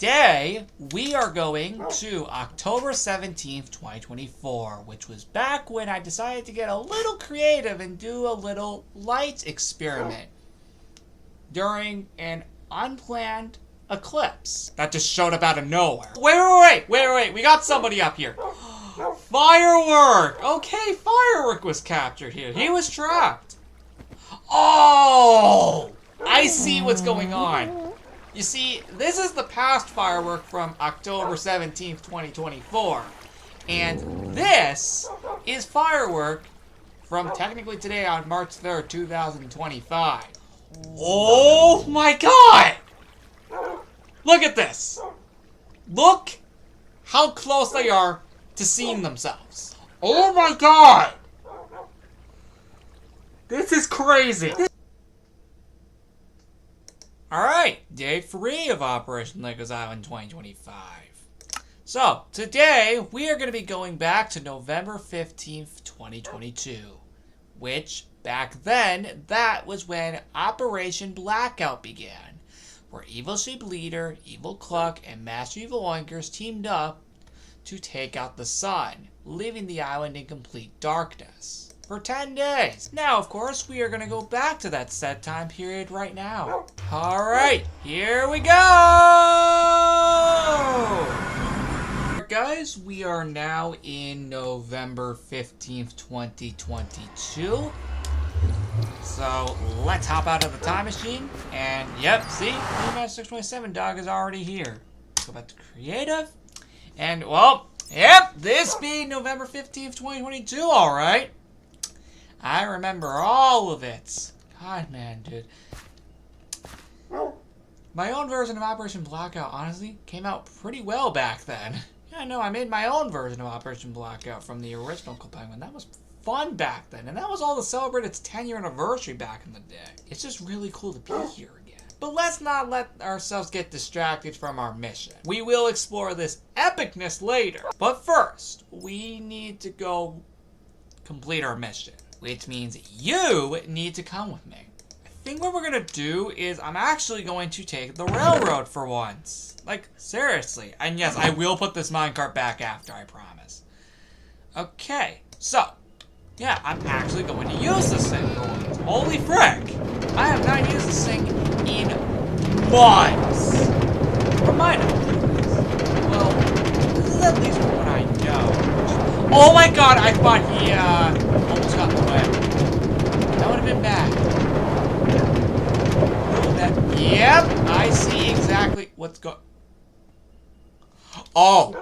today we are going to October 17th, 2024, which was back when I decided to get a little creative and do a little light experiment during an unplanned eclipse that just showed up out of nowhere. Wait, we got somebody up here. Firework! Okay, Firework was captured here. He was trapped. Oh! I see what's going on. You see, this is the past Firework from October 17th, 2024. And this is Firework from technically today on March 3rd, 2025. Oh my god! Look at this! Look how close they are to seeing themselves. Oh my god! This is crazy! Alright, day 3 of Operation Legos Island 2025. So, today we are going to be going back to November 15th, 2022. Which, back then, that was when Operation Blackout began. Where Evil Sheep Leader, Evil Cluck, and Master Evil Oinkers teamed up to take out the sun, leaving the island in complete darkness for 10 days. Now, of course, we are going to go back to that set time period right now. Alright, here we go! Alright guys, we are now in November 15th, 2022. So, let's hop out of the time machine, and yep, see, Master 627 Dog is already here. Let's go back to creative, and well, yep, this being November 15th, 2022, alright. I remember all of it. God, man, dude. My own version of Operation Blackout, honestly, came out pretty well back then. Yeah, no, I made my own version of Operation Blackout from the original Club Penguin. That was fun back then, and that was all to celebrate its 10-year anniversary back in the day. It's just really cool to be here again. But let's not let ourselves get distracted from our mission. We will explore this epicness later. But first, we need to go complete our mission, which means you need to come with me. I think what we're gonna do is I'm actually going to take the railroad for once. Like, seriously. And yes, I will put this minecart back after, I promise. Okay, so yeah, I'm actually going to use this thing for once. Holy frick! I have not used this thing in months. Remind me. Well, this is at least what I know. Oh my god, I thought he almost got in the way. That would have been bad. Yep, I see exactly what's going. Oh,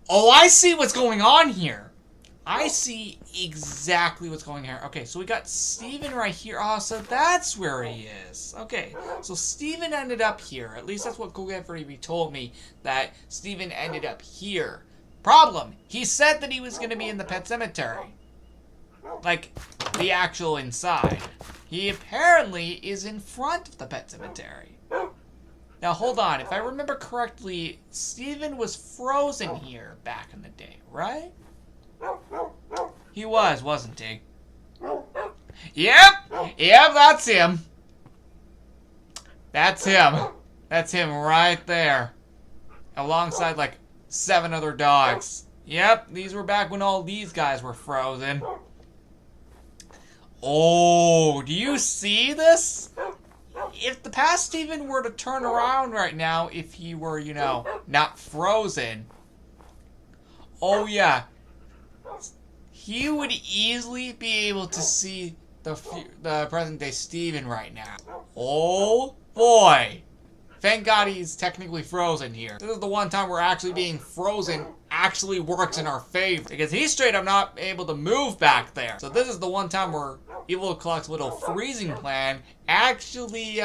I see what's going on here. I see exactly what's going on here. Okay, so we got Steven right here. Oh, so that's where he is. Okay, so Steven ended up here. At least that's what Kogeverty told me, that Steven ended up here. Problem, he said that he was going to be in the pet cemetery. Like, the actual inside. He apparently is in front of the pet cemetery. Now, hold on. If I remember correctly, Steven was frozen here back in the day, right? He was, wasn't he? Yep, that's him. That's him. That's him right there. Alongside, like, 7 other dogs. Yep, these were back when all these guys were frozen. Oh, do you see this? If the past Steven were to turn around right now, if he were, you know, not frozen. Oh, yeah. He would easily be able to see the present-day Steven right now. Oh, boy. Thank God he's technically frozen here. This is the one time where actually being frozen actually works in our favor. Because he's straight up not able to move back there. So this is the one time where Evil Cluck's little freezing plan actually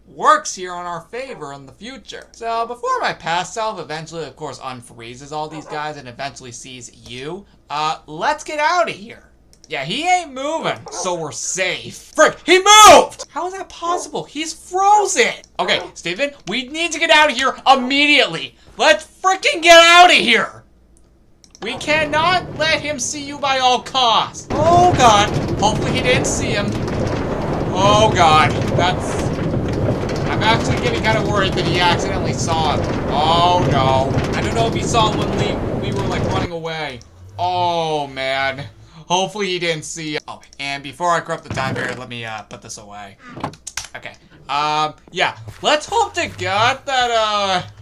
works here on our favor in the future. So before my past self eventually, of course, unfreezes all these guys and eventually sees you, let's get out of here. Yeah, he ain't moving, so we're safe. Frick, he moved! How is that possible? He's frozen! Okay, Steven, we need to get out of here immediately. Let's frickin' get out of here! We cannot let him see you by all costs. Oh god, hopefully he didn't see him. Oh god, I'm actually getting kind of worried that he accidentally saw him. Oh no. I don't know if he saw him when we were like running away. Oh man. Hopefully he didn't see. Oh, and before I corrupt the time period, let me put this away. Okay. Yeah. Let's hope to God that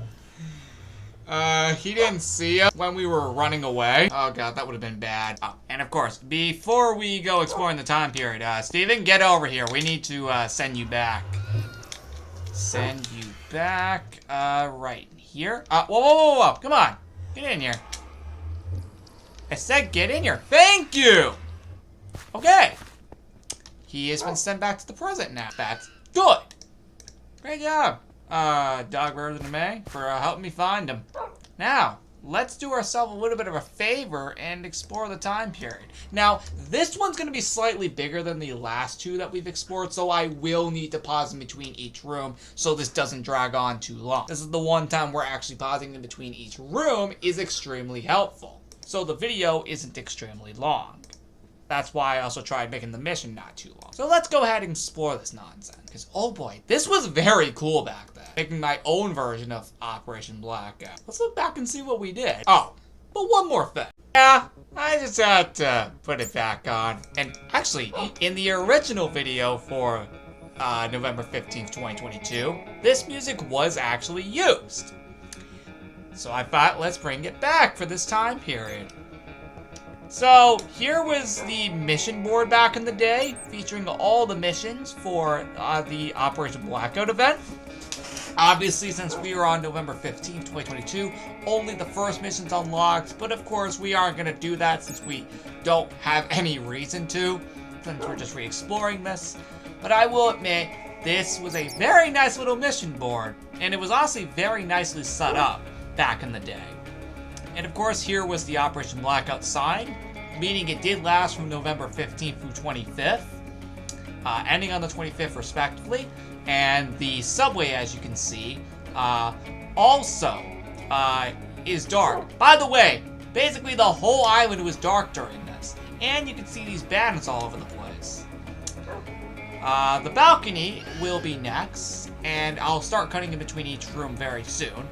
he didn't see us when we were running away. Oh god, that would have been bad. Oh, and of course, before we go exploring the time period, Steven, get over here. We need to send you back. Send you back. Right here. Whoa. Come on. Get in here. I said get in here. Thank you. Okay. He has been sent back to the present now. That's good. Great job. Dog Better Than May for helping me find him. Now, let's do ourselves a little bit of a favor and explore the time period. Now, this one's going to be slightly bigger than the last two that we've explored, so I will need to pause in between each room so this doesn't drag on too long. This is the one time where actually pausing in between each room is extremely helpful, so the video isn't extremely long. That's why I also tried making the mission not too long. So let's go ahead and explore this nonsense. Because, oh boy, this was very cool back then. Making my own version of Operation Blackout. Let's look back and see what we did. Oh, but one more thing. Yeah, I just had to put it back on. And actually, in the original video for November 15th, 2022, this music was actually used. So I thought, let's bring it back for this time period. So, here was the mission board back in the day, featuring all the missions for the Operation Blackout event. Obviously, since we were on November 15th, 2022, only the first mission's unlocked, but of course we aren't going to do that since we don't have any reason to, since we're just re-exploring this. But I will admit, this was a very nice little mission board, and it was honestly very nicely set up back in the day. And of course, here was the Operation Blackout sign, meaning it did last from November 15th through 25th, ending on the 25th respectively. And the subway, as you can see, also is dark. By the way, basically the whole island was dark during this. And you can see these banners all over the place. The balcony will be next, and I'll start cutting in between each room very soon.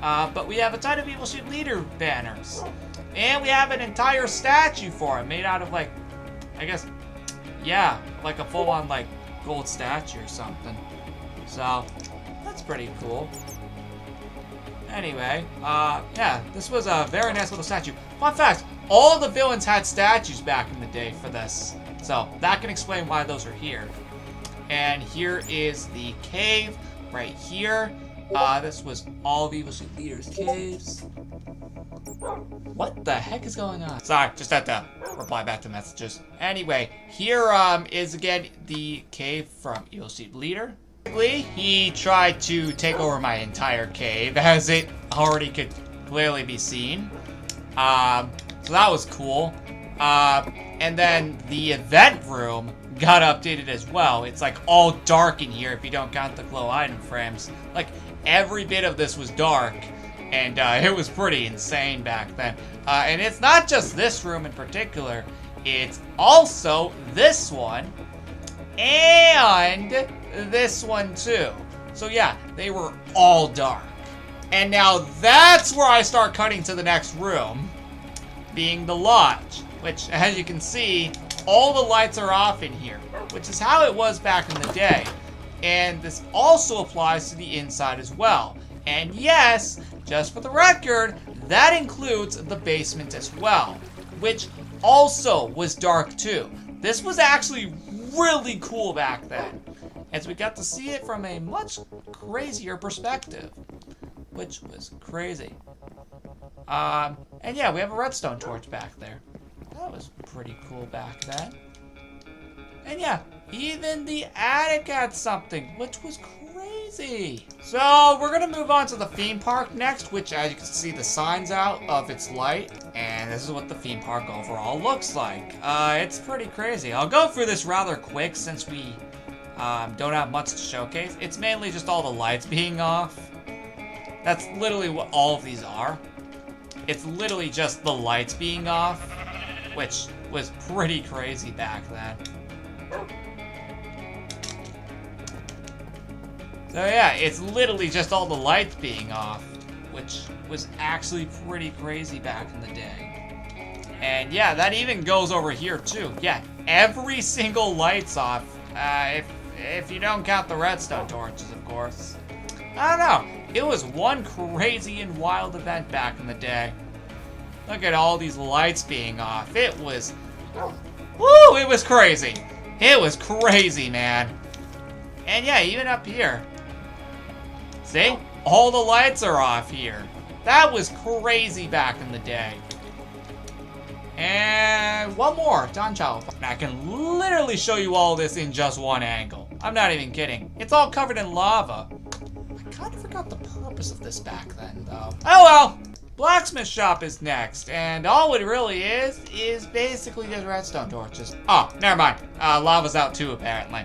But we have a ton of Evil Street Leader banners. And we have an entire statue for him, made out of, like, I guess, yeah, like a full-on, like, gold statue or something. So, that's pretty cool. Anyway, yeah, this was a very nice little statue. Fun fact, all the villains had statues back in the day for this. So, that can explain why those are here. And here is the cave right here. This was all of Evil Street Leader's caves. What the heck is going on? Sorry, just had to reply back to messages. Anyway, here is again the cave from Evil Street Leader. He tried to take over my entire cave, as it already could clearly be seen. So that was cool. And then the event room got updated as well. It's like all dark in here if you don't count the glow item frames. Like, every bit of this was dark, and it was pretty insane back then. And it's not just this room in particular, it's also this one, and this one too. So yeah, they were all dark. And now that's where I start cutting to the next room, being the lodge, which, as you can see, all the lights are off in here, which is how it was back in the day. And this also applies to the inside as well. And yes, just for the record, that includes the basement as well, which also was dark too. This was actually really cool back then, as we got to see it from a much crazier perspective, which was crazy. And yeah, we have a redstone torch back there. That was pretty cool back then. And yeah, even the attic had something, which was crazy. So we're gonna move on to the theme park next, which, as you can see, the sign's out of its light, and this is what the theme park overall looks like. It's pretty crazy. I'll go through this rather quick since we don't have much to showcase. It's mainly just all the lights being off. That's literally what all of these are. It's literally just the lights being off, which was pretty crazy back then. So yeah, it's literally just all the lights being off, which was actually pretty crazy back in the day. And yeah, that even goes over here too. Yeah, every single light's off, if you don't count the redstone torches, of course. I don't know, it was one crazy and wild event back in the day. Look at all these lights being off. It was, woo, it was crazy. It was crazy, man. And yeah, even up here. See? All the lights are off here. That was crazy back in the day. And one more, Don Chow. I can literally show you all this in just one angle. I'm not even kidding. It's all covered in lava. I kind of forgot the purpose of this back then, though. Oh well. Blacksmith shop is next, and all it really is basically just redstone torches. Oh, never mind. Lava's out too, apparently.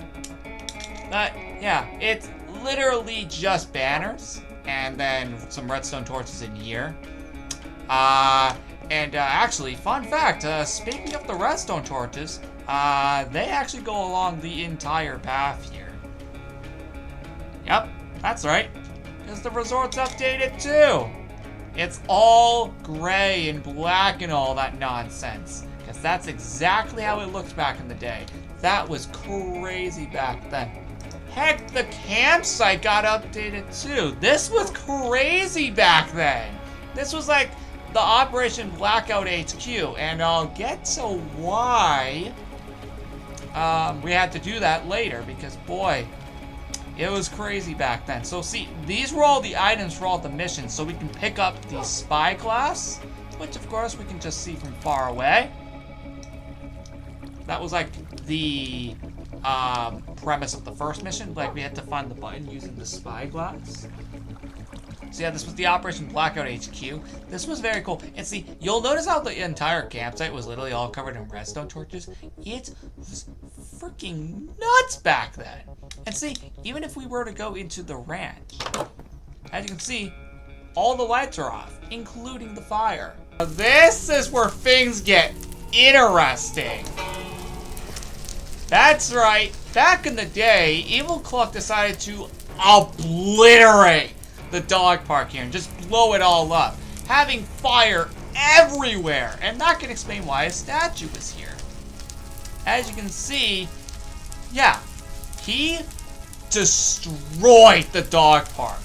But yeah, it's literally just banners, and then some redstone torches in here. Actually, fun fact, speaking of the redstone torches, they actually go along the entire path here. Yep, that's right, because the resort's updated too. It's all gray and black and all that nonsense, because that's exactly how it looked back in the day. That was crazy back then. Heck, the campsite got updated too. This was crazy back then. This was like the Operation Blackout HQ, and I'll get to why we had to do that later, because boy, it was crazy back then. So see, these were all the items for all the missions, so we can pick up the spyglass, which of course we can just see from far away. That was like the premise of the first mission, like we had to find the button using the spyglass. So yeah, this was the Operation Blackout HQ. This was very cool. And see, you'll notice how the entire campsite was literally all covered in redstone torches. It was freaking nuts back then. And see, even if we were to go into the ranch, as you can see, all the lights are off, including the fire. This is where things get interesting. That's right. Back in the day, Evil Cluck decided to obliterate the dog park here and just blow it all up, having fire everywhere. And that can explain why a statue is here. As you can see, yeah, he destroyed the dog park.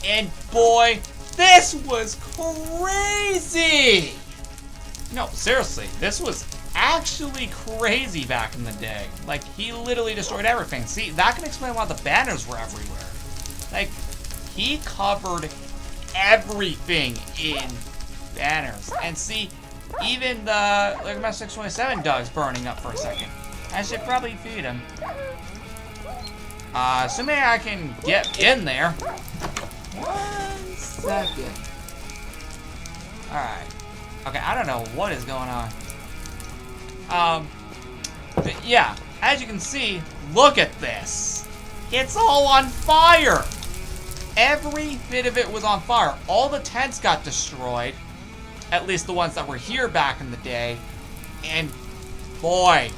And boy, this was crazy. No, seriously, this was actually crazy back in the day. Like, he literally destroyed everything. See, that can explain why the banners were everywhere. Like, he covered everything in banners. And see, even the Ligma 627 dog's burning up for a second. I should probably feed him. Assuming I can get in there. 1 second. Alright. Okay, I don't know what is going on. But yeah, as you can see, look at this. It's all on fire. Every bit of it was on fire. All the tents got destroyed. At least the ones that were here back in the day. And boy,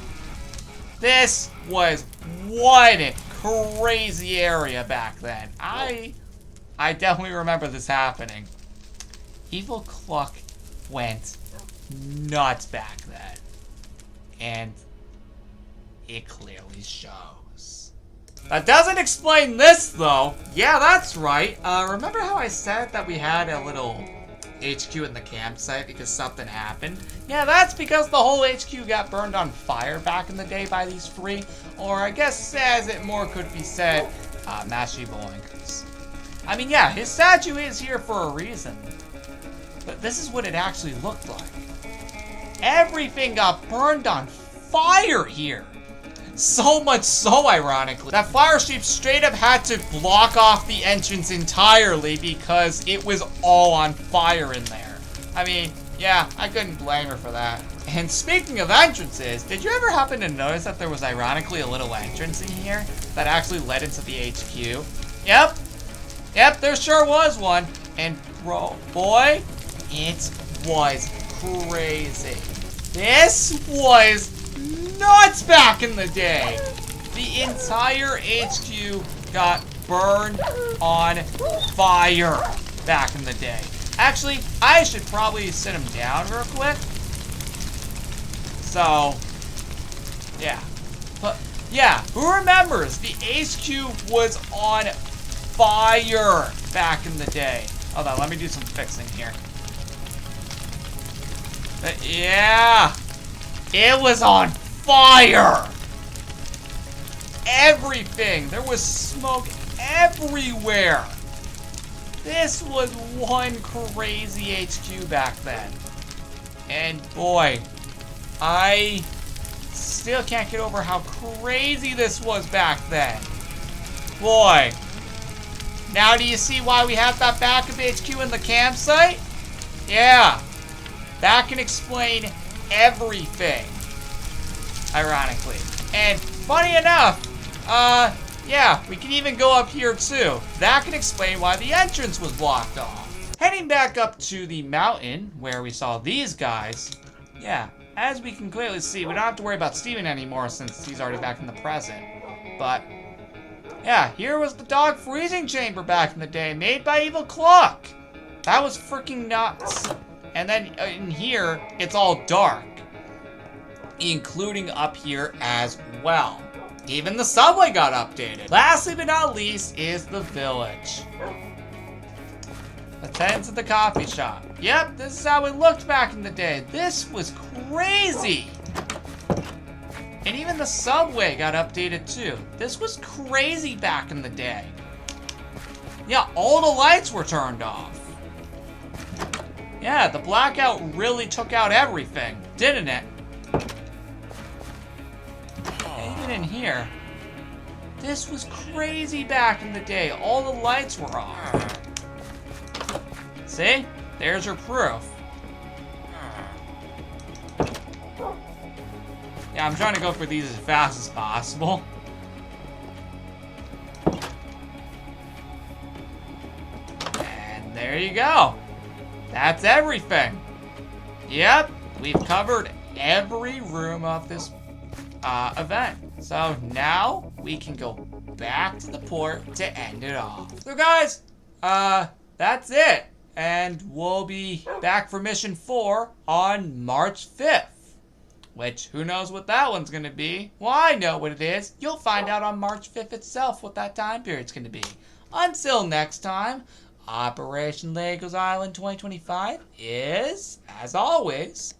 this was one crazy area back then. I definitely remember this happening. Evil Cluck went nuts back then. And it clearly shows. That doesn't explain this, though. Yeah, that's right. Remember how I said that we had a little HQ in the campsite because something happened? Yeah, that's because the whole HQ got burned on fire back in the day by these three. Or I guess, as it more could be said, Mashy Boinkers. I mean, yeah, his statue is here for a reason. But this is what it actually looked like. Everything got burned on fire here. So much so, ironically, that Fire Sheep straight up had to block off the entrance entirely because it was all on fire in there. I mean, yeah, I couldn't blame her for that. And speaking of entrances, did you ever happen to notice that there was ironically a little entrance in here that actually led into the HQ? Yep, there sure was one. And bro, boy, it was crazy. This was nuts back in the day. The entire HQ got burned on fire back in the day. Actually, I should probably sit him down real quick. So, yeah. But, yeah, who remembers the Ace Cube was on fire back in the day? Hold on, let me do some fixing here. Yeah, it was on fire. Everything. There was smoke everywhere. This was one crazy HQ back then. And boy, I still can't get over how crazy this was back then. Boy. Now do you see why we have that backup HQ in the campsite? Yeah. That can explain everything. Ironically. And funny enough, yeah, we can even go up here too. That can explain why the entrance was blocked off. Heading back up to the mountain where we saw these guys. Yeah, as we can clearly see, we don't have to worry about Steven anymore since he's already back in the present. But, yeah, here was the dog freezing chamber back in the day, made by Evil Clock. That was freaking nuts. And then in here, it's all dark. Including up here as well. Even the subway got updated. Lastly but not least is the village. Let's head into the coffee shop. Yep, this is how it looked back in the day. This was crazy. And even the subway got updated too. This was crazy back in the day. Yeah, all the lights were turned off. Yeah, the blackout really took out everything, didn't it? Even in here, this was crazy back in the day. All the lights were off. See? There's your proof. Yeah, I'm trying to go for these as fast as possible. And there you go. That's everything. Yep, we've covered every room of this event. So now we can go back to the port to end it off. So guys, that's it. And we'll be back for mission 4 on March 5th. Which, who knows what that one's going to be? Well, I know what it is. You'll find out on March 5th itself what that time period's going to be. Until next time, Operation Legos Island 2025 is, as always,